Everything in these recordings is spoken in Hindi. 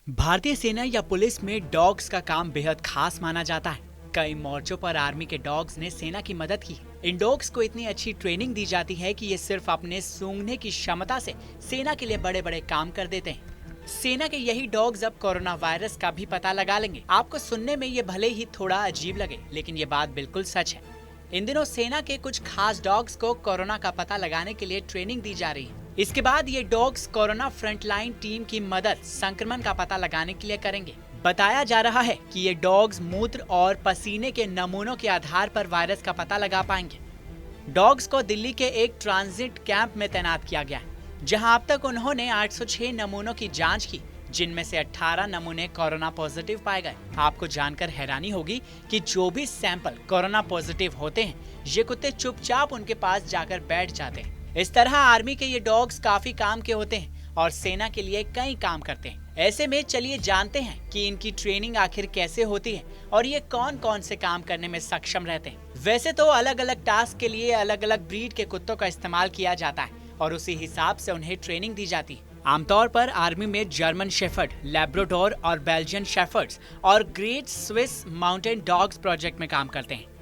भारतीय सेना या पुलिस में डॉग्स का काम बेहद खास माना जाता है। कई मोर्चों पर आर्मी के डॉग्स ने सेना की मदद की। इन डॉग्स को इतनी अच्छी ट्रेनिंग दी जाती है कि ये सिर्फ अपने सूंघने की क्षमता से सेना के लिए बड़े बड़े काम कर देते हैं। सेना के यही डॉग्स अब कोरोना वायरस का भी पता लगा लेंगे। आपको सुनने में ये भले ही थोड़ा अजीब लगे, लेकिन ये बात बिल्कुल सच है। इन दिनों सेना के कुछ खास डॉग्स को कोरोना का पता लगाने के लिए ट्रेनिंग दी जा रही है। इसके बाद ये डॉग्स कोरोना फ्रंटलाइन टीम की मदद संक्रमण का पता लगाने के लिए करेंगे। बताया जा रहा है कि ये डॉग्स मूत्र और पसीने के नमूनों के आधार पर वायरस का पता लगा पाएंगे। डॉग्स को दिल्ली के एक ट्रांजिट कैंप में तैनात किया गया है, जहां अब तक उन्होंने 806 नमूनों की जांच की, जिनमें से 18 नमूने कोरोना पॉजिटिव पाए गए। आपको जानकर हैरानी होगी कि जो भी सैंपल कोरोना पॉजिटिव होते हैं, ये कुत्ते चुपचाप उनके पास जाकर बैठ जाते हैं। इस तरह आर्मी के ये डॉग्स काफी काम के होते हैं और सेना के लिए कई काम करते हैं। ऐसे में चलिए जानते हैं कि इनकी ट्रेनिंग आखिर कैसे होती है और ये कौन कौन से काम करने में सक्षम रहते हैं। वैसे तो अलग अलग टास्क के लिए अलग अलग ब्रीड के कुत्तों का इस्तेमाल किया जाता है और उसी हिसाब से उन्हें ट्रेनिंग दी जाती है। आमतौर पर आर्मी में जर्मन शेफर्ड, लैब्राडोर और बेल्जियन शेफर्ड्स और great Swiss mountain dogs project में काम करते हैं।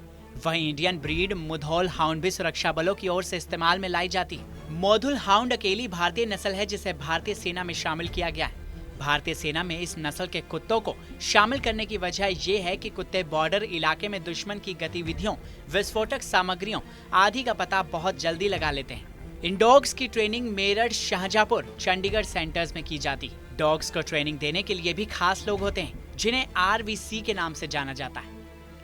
वहीं इंडियन ब्रीड मुधोल हाउंड भी सुरक्षा बलों की ओर से इस्तेमाल में लाई जाती है। मुधोल हाउंड अकेली भारतीय नस्ल है जिसे भारतीय सेना में शामिल किया गया है। भारतीय सेना में इस नस्ल के कुत्तों को शामिल करने की वजह ये है कि कुत्ते बॉर्डर इलाके में दुश्मन की गतिविधियों, विस्फोटक सामग्रियों आदि का पता बहुत जल्दी लगा लेते हैं। इन डॉग्स की ट्रेनिंग मेरठ, शाहजहांपुर, चंडीगढ़ सेंटर्स में की जाती है। डॉग्स को ट्रेनिंग देने के लिए भी खास लोग होते हैं, जिन्हें आरवीसी के नाम से जाना जाता है।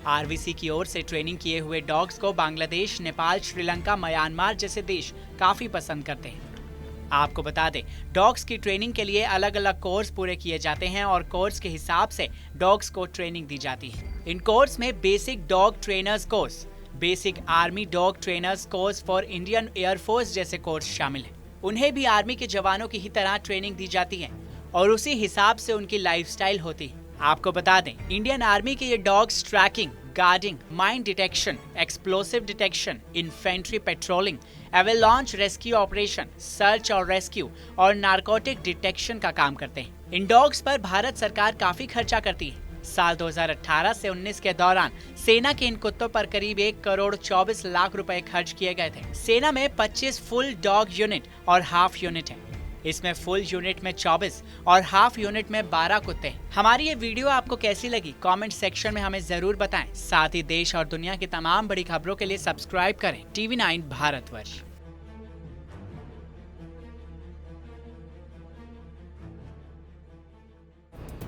आरवीसी की ओर से ट्रेनिंग किए हुए डॉग्स को बांग्लादेश, नेपाल, श्रीलंका, म्यांमार जैसे देश काफी पसंद करते हैं। आपको बता दें, डॉग्स की ट्रेनिंग के लिए अलग अलग कोर्स पूरे किए जाते हैं और कोर्स के हिसाब से डॉग्स को ट्रेनिंग दी जाती है। इन कोर्स में basic dog trainers course, basic army dog trainers course for Indian air force जैसे कोर्स शामिल हैं। उन्हें भी आर्मी के जवानों की ही तरह ट्रेनिंग दी जाती है और उसी हिसाब से उनकी लाइफस्टाइल होती है। आपको बता दें, इंडियन आर्मी के ये dogs tracking, guarding, mine detection, explosive detection, infantry patrolling, avalanche rescue operation, search और रेस्क्यू और नारकोटिक डिटेक्शन का काम करते हैं। इन डॉग्स पर भारत सरकार काफी खर्चा करती है। साल 2018 से 19 के दौरान सेना के इन कुत्तों पर करीब 1,24,00,000 रुपए खर्च किए गए थे। सेना में 25 फुल डॉग यूनिट और हाफ यूनिट है। इसमें फुल यूनिट में 24 और हाफ यूनिट में 12 कुत्ते हैं। हमारी ये वीडियो आपको कैसी लगी, कमेंट सेक्शन में हमें जरूर बताएं। साथ ही देश और दुनिया की तमाम बड़ी खबरों के लिए सब्सक्राइब करें TV9 भारतवर्ष।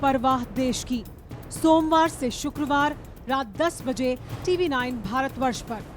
परवाह देश की, सोमवार से शुक्रवार रात 10 बजे TV9 भारतवर्ष पर।